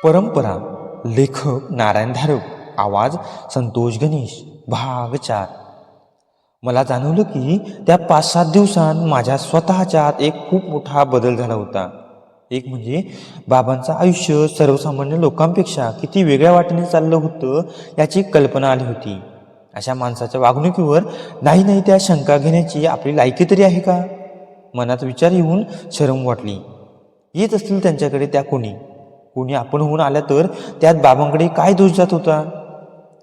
परंपरा. लेखक नारायण धारक. आवाज संतोष गणेश. भाग 4. मला जाणवलं की त्या 5-7 दिवसांत माझ्या स्वतःच्यात एक खूप मोठा बदल झाला होता. एक म्हणजे बाबांचं आयुष्य सर्वसामान्य लोकांपेक्षा किती वेगळ्या वाटेने चाललं होतं याची कल्पना आली होती. अशा माणसाच्या वागणुकीवर नाही त्या शंका घेण्याची आपली लायकी तरी आहे का? मनात विचार येऊन शरम वाटली. येत असतील त्यांच्याकडे त्या कोणी आपण होऊन आल्या तर त्यात बाबांकडे काय दोष जात होता?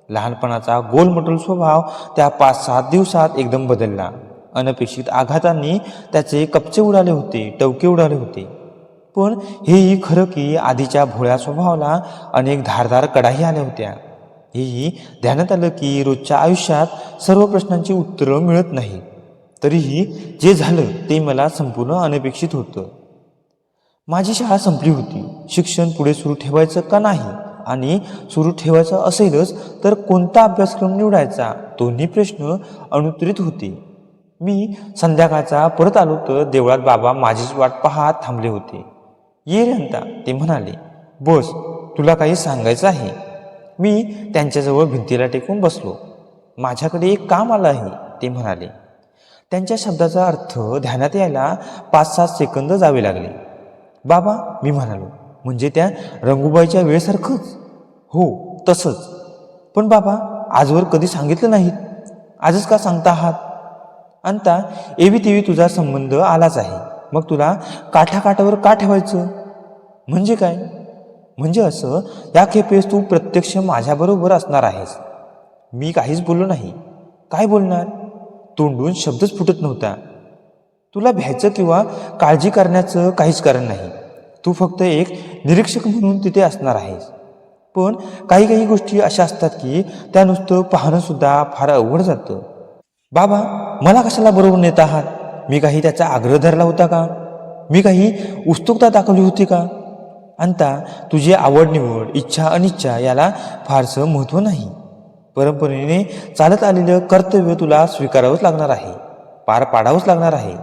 लहानपणाचा गोलमटोल स्वभाव त्या 5-7 दिवसात एकदम बदलला. अनपेक्षित आघातांनी त्याचे कपचे उडाले होते, टवके उडाले होते. पण हेही खरं की आधीच्या भोळ्या स्वभावाला अनेक धारदार कडाही आल्या होत्या. हेही ध्यानात आलं की रोजच्या आयुष्यात सर्व प्रश्नांची उत्तरं मिळत नाही. तरीही जे झालं ते मला संपूर्ण अनपेक्षित होतं. माझी शाळा संपली होती. शिक्षण पुढे सुरू ठेवायचं का नाही, आणि सुरू ठेवायचं असेलच तर कोणता अभ्यासक्रम निवडायचा, दोन्ही प्रश्न अनुत्तरित होते. मी संध्याकाळचा परत आलो तर देवळात बाबा माझीच वाट पाहत थांबले होते. ये रे अंता, ते म्हणाले. बस, तुला काही सांगायचं आहे. मी त्यांच्याजवळ भिंतीला टेकून बसलो. माझ्याकडे एक काम आलं आहे, ते म्हणाले. त्यांच्या शब्दाचा अर्थ ध्यानात यायला 5-7 सेकंद जावे लागले. बाबा, मी म्हणालो. म्हणजे त्या रंगूबाईच्या वेळेसारखंच? हो, तसंच. पण बाबा, आजवर कधी सांगितलं नाहीत. आजच का सांगता आहात? अंता, एवी तेवी तुझा संबंध आलाच आहे, मग तुला काठाकाठावर का ठेवायचं? म्हणजे काय? म्हणजे असं, या खेपेस तू प्रत्यक्ष माझ्याबरोबर असणार आहेस. मी काहीच बोललो नाही. काय बोलणार? तोंडून शब्दच फुटत नव्हता. तुला भ्यायचं किंवा काळजी करण्याचं काहीच कारण नाही. तू फक्त एक निरीक्षक म्हणून तिथे असणार आहेस. पण काही गोष्टी अशा असतात की त्या नुसतं पाहणं सुद्धा फार अवघड जातं. बाबा, मला कशाला बरोबर नेत आहात? मी काही त्याचा आग्रह धरला होता का? मी काही उत्सुकता दाखवली होती का? अंता, तुझी आवड निवड, इच्छा अनिच्छा याला फारसं महत्त्व नाही. परंपरेने चालत आलेलं कर्तव्य तुला स्वीकारावंच लागणार आहे, पार पाडावंच लागणार आहे.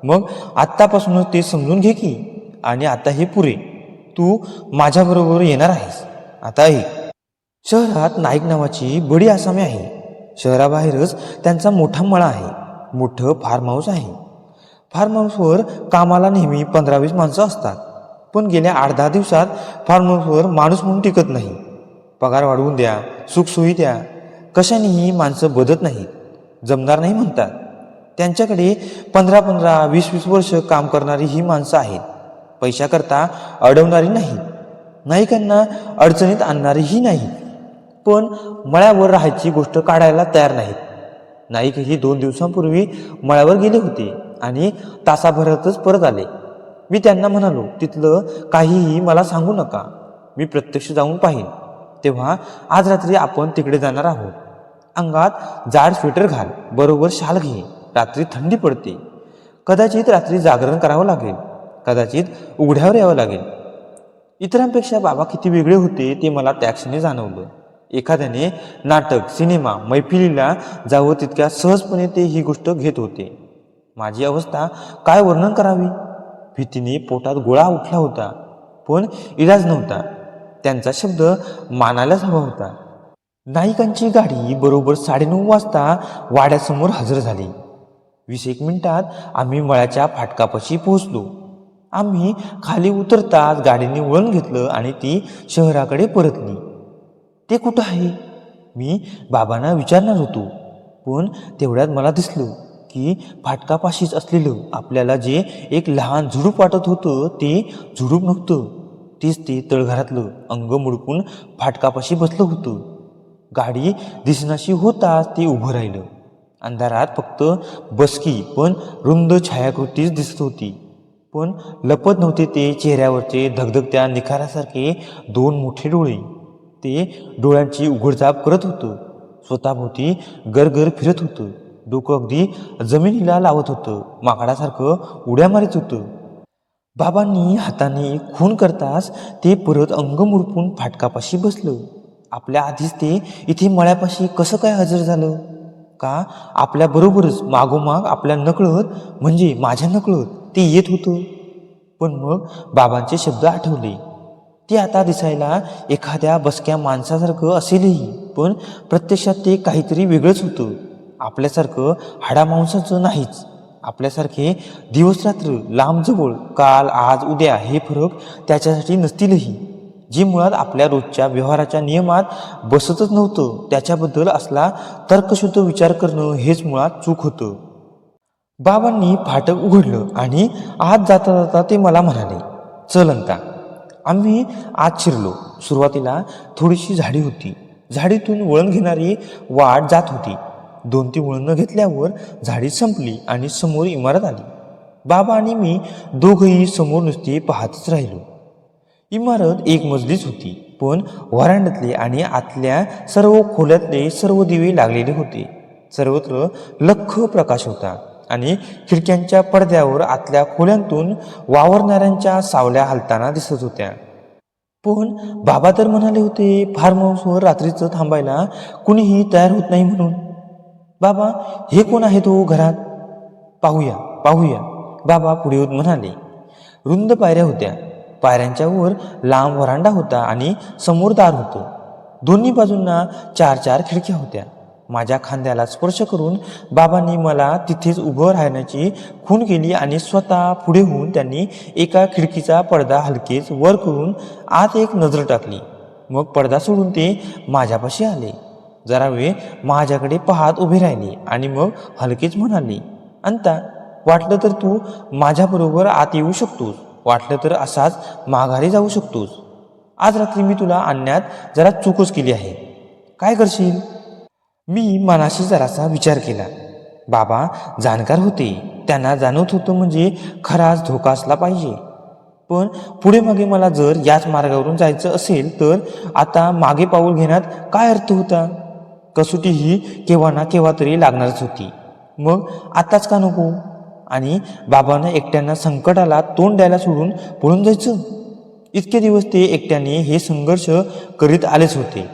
मग आत्तापासूनच ते समजून घे की. आणि आता हे पुरे. तू माझ्याबरोबर येणार आहेस. आता ऐक. शहरात नाईक नावाची बडी आसामी आहे. शहराबाहेरच त्यांचा मोठा मळा आहे. मोठं फार्म हाऊस आहे. फार्म हाऊसवर कामाला नेहमी 15-20 माणसं असतात. पण गेल्या 8-10 दिवसात फार्म हाऊसवर माणूस म्हणून टिकत नाही. पगार वाढवून द्या, सुखसोयी द्या, कशानेही माणसं बदत नाहीत. जमणार नाही म्हणतात. त्यांच्याकडे 15-15, 20-20 वर्ष काम करणारी ही माणसं आहेत. पैशाकरता अडवणारी नाहीत. नाईकांना अडचणीत आणणारीही नाहीत. पण मळ्यावर राहायची गोष्ट काढायला तयार नाहीत. नाईकही 2 दिवसांपूर्वी मळ्यावर गेले होते आणि तासाभरातच परत आले. मी त्यांना म्हणालो, तिथलं काहीही मला सांगू नका. मी प्रत्यक्ष जाऊन पाहीन. तेव्हा आज रात्री आपण तिकडे जाणार आहोत. अंगात जाड स्वेटर घाल, बरोबर शाल घे. रात्री थंडी पडते. कदाचित रात्री जागरण करावं लागेल. कदाचित उघड्यावर यावं लागेल. इतरांपेक्षा बाबा किती वेगळे होते ते मला त्या क्षणी जाणवलं. एखाद्याने नाटक, सिनेमा, मैफिलीला जावं तितक्या सहजपणे ते ही गोष्ट घेत होते. माझी अवस्था काय वर्णन करावी? भीतीने पोटात गोळा उठला होता, पण इलाज नव्हता. त्यांचा शब्द मानायलाच हवा होता. नाईकांची गाडी बरोबर 9:30 वाजता वाड्यासमोर हजर झाली. 20-1 मिनिटात आम्ही मळ्याच्या फाटकापाशी पोहोचलो. आम्ही खाली उतरताच गाडीने वळण घेतलं आणि ती शहराकडे परतली. ते कुठं आहे? मी बाबांना विचारणार होतो. पण तेवढ्यात मला दिसलं की फाटकापाशीच असलेलं आपल्याला जे एक लहान झुडूप वाटत होतं ते झुडूप नव्हतं. तेच ते तळघरातलं अंग मुडपून फाटकापाशी बसलं होतं. गाडी दिसनाशी होताच ते उभं राहिलं. अंधारात फक्त बसकी पण रुंद छायाकृतीच दिसत होती. पण लपत नव्हते ते चेहऱ्यावरचे धगधगत्या निखारासारखे 2 मोठे डोळे. ते डोळ्यांची उघडझाप करत होतं. स्वतःभोवती गरगर फिरत होतं. डोकं अगदी जमिनीला लावत होतं. माकडासारखं उड्या मारित होतं. बाबांनी हाताने खून करताच ते परत अंग मुडपून फाटकापाशी बसलं. आपल्या आधीच ते इथे मळ्यापाशी कसं काय हजर झालं? का आपल्याबरोबरच मागोमाग आपल्या नकळत, म्हणजे माझ्या नकळत ते येत होतं? पण मग बाबांचे शब्द आठवले. ते आता दिसायला एखाद्या बसक्या माणसासारखं असेलही, पण प्रत्यक्षात ते काहीतरी वेगळंच होतं. आपल्यासारखं हाडामांसाचं नाहीच. आपल्यासारखे दिवस रात्र, लांब जवळ, काल आज उद्या हे फरक त्याच्यासाठी नसतीलही. जे मुळात आपल्या रोजच्या व्यवहाराच्या नियमात बसतच नव्हतं, त्याच्याबद्दल असला तर्कशुद्ध विचार करणं हेच मुळात चूक होतं. बाबांनी फाटक उघडलं आणि आत जाता जाता ते मला म्हणाले, चल अंका. आम्ही आत शिरलो. सुरुवातीला थोडीशी झाडी होती. झाडीतून वळण घेणारी वाट जात होती. 2-3 वळणं घेतल्यावर झाडी संपली आणि समोर इमारत आली. बाबा आणि मी दोघंही समोर नुसते पाहतच राहिलो. इमारत 1 मजलीच होती, पण व्हरांड्यातले आणि आतल्या सर्व खोल्यातले सर्व दिवे लागलेले होते. सर्वत्र लख्ख प्रकाश होता आणि खिडक्यांच्या पडद्यावर आतल्या खोल्यांतून वावरणाऱ्यांच्या सावल्या हलताना दिसत होत्या. पण बाबा तर म्हणाले होते फार्म हाऊसवर रात्रीचं थांबायला कुणीही तयार होत नाही म्हणून. बाबा, हे कोण आहे तो घरात? पाहूया पाहूया, बाबा पुढे होत म्हणाले. रुंद पायऱ्या होत्या. पायऱ्यांच्या वर लांब व्हरांडा होता आणि समोर दार होतं. दोन्ही बाजूंना 4-4 खिडक्या होत्या. माझ्या खांद्याला स्पर्श करून बाबांनी मला तिथेच उभं राहण्याची खूण केली आणि स्वतः पुढे होऊन त्यांनी एका खिडकीचा पडदा हलकेच वर करून आत एक नजर टाकली. मग पडदा सोडून ते माझ्यापाशी आले. जरा वेळ माझ्याकडे पाहत उभे राहिले आणि मग हलकेच म्हणाले, अंता, वाटलं तर तू माझ्याबरोबर आत येऊ शकतोस. वाटलं तर असाच माघारी जाऊ शकतोस. आज रात्री मी तुला आणण्यात जरा चूकच केली आहे. काय करशील? मी मनाशी जरासा विचार केला. बाबा जाणकार होते. त्यांना जाणवत होतं म्हणजे खराच धोका असला पाहिजे. पण पुढे मागे मला जर याच मार्गावरून जायचं असेल तर आता मागे पाऊल घेण्यात काय अर्थ होता? कसोटी ही केव्हा ना केव्हा तरी लागणारच होती. मग आताच का नको? आणि बाबांना एकट्यांना संकटाला तोंड द्यायला सोडून पळून जायचं? इतके दिवस ते एकट्याने हे संघर्ष करीत आलेच होते.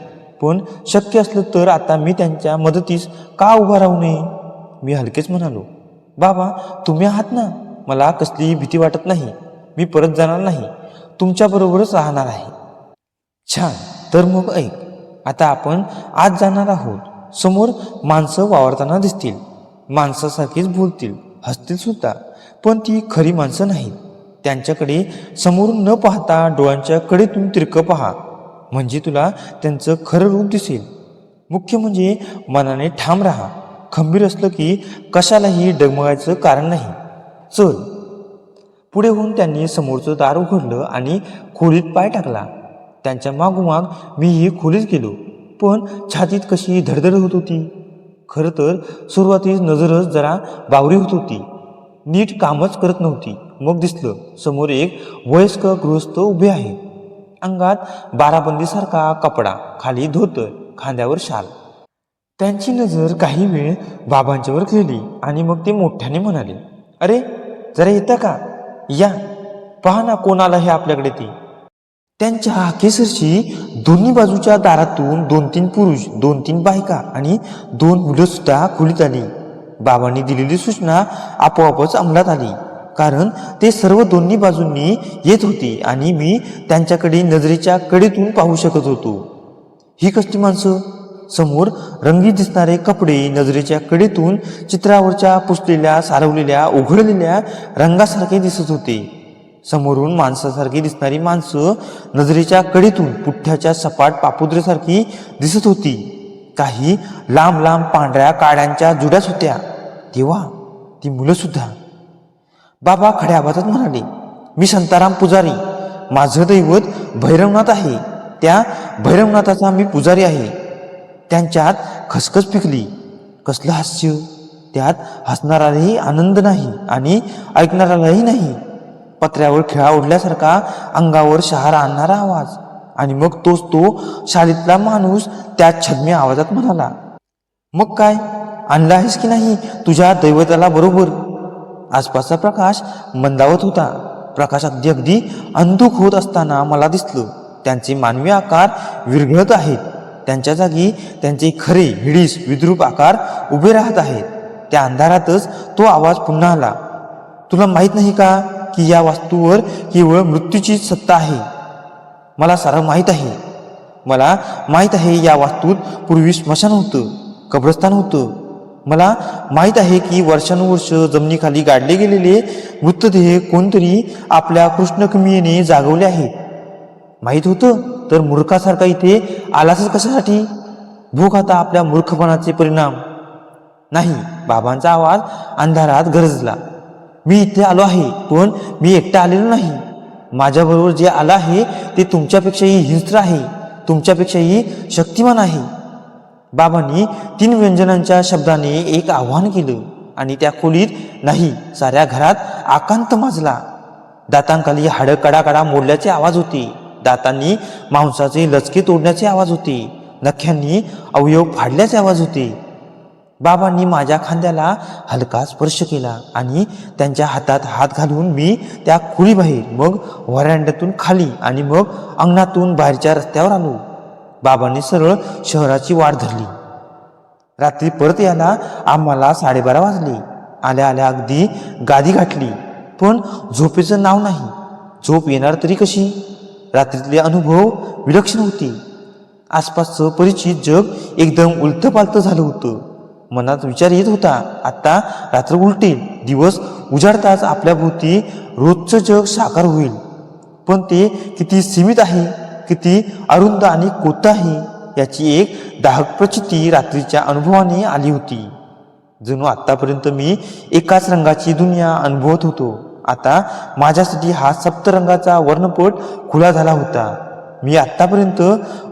पण शक्य असलं तर आता मी त्यांच्या मदतीस का उभा राहू नये? मी हलकेच म्हणालो, बाबा तुम्ही आहात ना, मला कसलीही भीती वाटत नाही. मी परत जाणार नाही, तुमच्याबरोबरच राहणार आहे. छान, तर मग ऐक. आता आपण आज जाणार आहोत. समोर माणसं वावरताना दिसतील. माणसासारखीच बोलतील, हसतील सुद्धा, पण ती खरी माणसं नाहीत. त्यांच्याकडे समोरून न पाहता डोळ्यांच्या कडेतून तिरकं पहा, म्हणजे तुला त्यांचं खरं रूप दिसेल. मुख्य म्हणजे मनाने ठाम राहा. खंबीर असलं की कशालाही डगमगायचं कारण नाही. चल. पुढे होऊन त्यांनी समोरचं दार उघडलं आणि खोलीत पाय टाकला. त्यांच्या मागोमाग मीही खोलीत गेलो. पण छातीत कशी धडधड होत होती. खरं तर सुरुवातीस नजरच जरा बावरी होत होती. नीट कामच करत नव्हती. मग दिसलं समोर एक वयस्क गृहस्थ उभे आहे. अंगात बाराबंदीसारखा कपडा, खाली धोतर, खांद्यावर शाल. त्यांची नजर काही वेळ बाबांच्यावर गेली आणि मग ते मोठ्याने म्हणाले, अरे जरा येता का? या, पहा ना कोण आलं हे आपल्याकडे ते. त्यांच्या हाकेसरशी दोन्ही बाजूच्या दारातून 2-3 पुरुष, 2-3 बायका आणि 2 मुलं सुद्धा खोलीत आली. बाबांनी दिलेली सूचना आपोआपच अंमलात आली, कारण ते सर्व दोन्ही बाजूंनी येत होते आणि मी त्यांच्याकडे नजरेच्या कडेतून पाहू शकत होतो. ही कसली माणसं? समोर रंगीत दिसणारे कपडे नजरेच्या कडेतून चित्रावरच्या पुसलेल्या, सारवलेल्या, उघडलेल्या रंगासारखे दिसत होते. समोरून माणसासारखी दिसणारी माणसं नजरेच्या कडेतून पुठ्ठ्याच्या सपाट पापुद्रेसारखी दिसत होती. काही लांब लांब पांढऱ्या काड्यांच्या जुड्याच होत्या. तेव्हा ती मुलं सुद्धा. बाबा खड्या आवाजात म्हणाले, मी शांताराम पुजारी. माझं दैवत भैरवनाथ आहे. त्या भैरवनाथाचा मी पुजारी आहे. त्यांच्यात खसखस पिकली. कसलं हास्य! त्यात हसणारालाही आनंद नाही आणि ऐकणारालाही नाही. पत्र्यावर खिळा उडल्यासारखा अंगावर शहार आणणारा आवाज. आणि मग तोच तो शाळेतला माणूस त्या छद्मी आवाजात म्हणाला, मग काय आणलं आहेस की नाही तुझ्या दैवताला बरोबर? आसपासचा प्रकाश मंदावत होता. प्रकाश अगदी अगदी अंधुक होत असताना मला दिसलं त्यांचे मानवी आकार विरघळत आहेत. त्यांच्या जागी त्यांचे खरे हिडीस विद्रूप आकार उभे राहत आहेत. त्या अंधारातच तो आवाज पुन्हा आला, तुला माहीत नाही का की या वास्तूवर केवळ मृत्यूचीच सत्ता आहे? मला सारं माहीत आहे. मला माहीत आहे या वास्तूत पूर्वी स्मशान होतं, कब्रस्तान होतं. मला माहीत आहे की वर्षानुवर्ष जमिनीखाली गाडले गेलेले मृतदेह कोणतरी आपल्या कृष्णकिमयेने जागवले आहेत. माहीत होतं तर मूर्खासारखा इथे आलासच कशासाठी? भूक आता आपल्या मूर्खपणाचे परिणाम. नाही, बाबांचा आवाज अंधारात गरजला. मी इथे आलो आहे, पण मी एकटा आलेलो नाही. माझ्याबरोबर जे आलं आहे ते तुमच्यापेक्षाही हिंस्त्र आहे, तुमच्यापेक्षाही शक्तिमान आहे. बाबांनी 3 व्यंजनांच्या शब्दाने एक आव्हान केलं आणि त्या खोलीत नाही, साऱ्या घरात आकांत माजला. दातांखाली हाडं कडाकडा मोडल्याचे आवाज होते. दातांनी मांसाचे लचके तोडण्याचे आवाज होते. नख्यांनी अवयव फाडल्याचे आवाज होते. बाबांनी माझ्या खांद्याला हलका स्पर्श केला आणि त्यांच्या हातात हात घालून मी त्या खोलीबाहेर, मग व्हरांड्यातून खाली आणि मग अंगणातून बाहेरच्या रस्त्यावर आलो. बाबांनी सरळ शहराची वाट धरली. रात्री परत यायला आम्हाला 12:30 वाजले. आल्या आल्या अगदी गादी घातली, पण झोपेचं नाव नाही. झोप येणार तरी कशी? रात्रीतले अनुभव विलक्षण होते. आसपासचं परिचित जग एकदम उलथंपालथं झालं होतं. मनात विचार येत होता, आत्ता रात्र उलटेल, दिवस उजाडताच आपल्या भोवती रोजचं जग साकार होईल. पण ते किती सीमित आहे, किती अरुंद आणि कोतं आहे याची एक दाहक प्रचिती रात्रीच्या अनुभवाने आली होती. जणू आत्तापर्यंत मी एकाच रंगाची दुनिया अनुभवत होतो. आता माझ्यासाठी हा सप्तरंगाचा वर्णपट खुला झाला होता. मी आत्तापर्यंत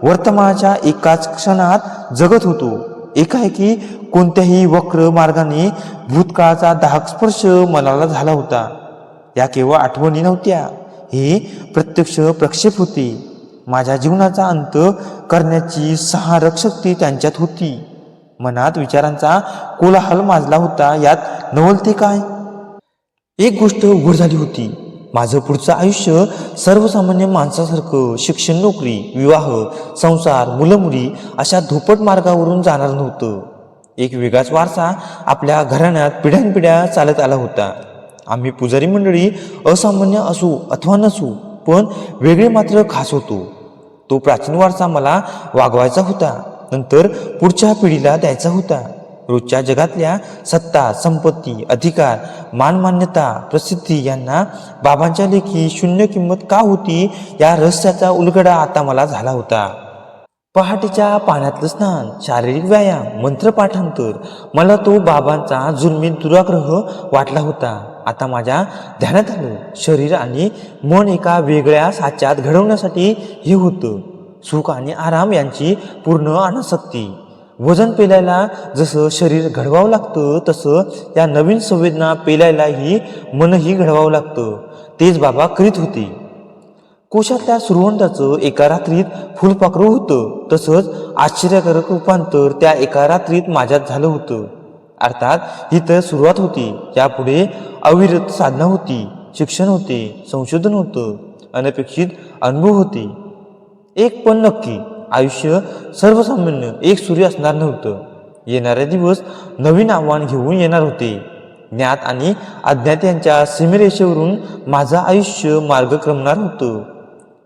वर्तमानाच्या एकाच क्षणात जगत होतो. एकाएकी कोणत्याही वक्र मार्गाने भूतकाळाचा दाहक स्पर्श मनाला झाला होता. या केवळ आठवणी नव्हत्या, हे प्रत्यक्ष प्रक्षेप होते. माझ्या जीवनाचा अंत करण्याची सहारक शक्ती त्यांच्यात होती. मनात विचारांचा कोलाहल माजला होता. यात नवलते काय? एक गोष्ट उघड झाली होती. माझं पुढचं आयुष्य सर्वसामान्य माणसासारखं शिक्षण, नोकरी, विवाह, संसार, मुलंमुली अशा धोपट मार्गावरून जाणार नव्हतं. एक वेगळाच वारसा आपल्या घराण्यात पिढ्यानपिढ्या चालत आला होता. आम्ही पुजारी मंडळी असामान्य असू अथवा नसू, पण वेगळे मात्र खास होतो. तो प्राचीन वारसा मला वागवायचा होता, नंतर पुढच्या पिढीला द्यायचा होता. रोजच्या जगातल्या सत्ता, संपत्ती, अधिकार, मानमान्यता, प्रसिद्धी यांना बाबांच्या लेखी शून्य किंमत का होती या रहस्याचा उलगडा आता मला झाला होता. पहाटेच्या पाण्यातलं स्नान, शारीरिक व्यायाम, मंत्रपाठांतर, मला तो बाबांचा जुलमी दुराग्रह वाटला होता. आता माझ्या ध्यानात आलं, शरीर आणि मन एका वेगळ्या साच्यात घडवण्यासाठी हे होतं. सुख आणि आराम यांची पूर्ण अनासक्ती. वजन पेलायला जसं शरीर घडवावं लागतं, तसं या नवीन संवेदना पेलायलाही मनही घडवावं लागतं. तेच बाबा करीत होते. कोशातल्या सुरवंटाचं एका रात्रीत फुलपाखरू होतं, तसंच आश्चर्यकारक रूपांतर त्या एका रात्रीत माझ्यात झालं होतं. अर्थात ही तर सुरुवात होती. यापुढे अविरत साधना होती, शिक्षण होते, संशोधन होतं, अनपेक्षित अनुभव होते. एक पण नक्की, आयुष्य सर्वसामान्य एक सूर्य असणार नव्हतं. येणारे दिवस नवीन आव्हान घेऊन येणार होते. ज्ञात आणि अज्ञात यांच्या सीमेरेषेवरून माझं आयुष्य मार्गक्रमणार होतं.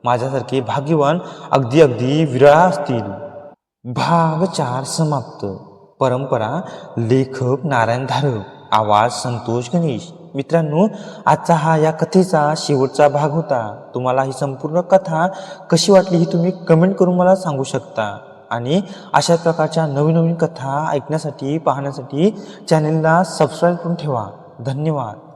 माझ्यासारखे भाग्यवान अगदी अगदी विरळा असतील. भाग 4 समाप्त. परंपरा लेखक नारायण धारप, आवाज संतोष गणेश. मित्रांनो, आजचा हा या कथेचा शेवटचा भाग होता. तुम्हाला ही संपूर्ण कथा कशी वाटली ही तुम्ही कमेंट करून मला सांगू शकता. आणि अशा प्रकारच्या नवीन नवीन कथा ऐकण्यासाठी, पाहण्यासाठी चॅनलला सबस्क्राईब करून ठेवा. धन्यवाद.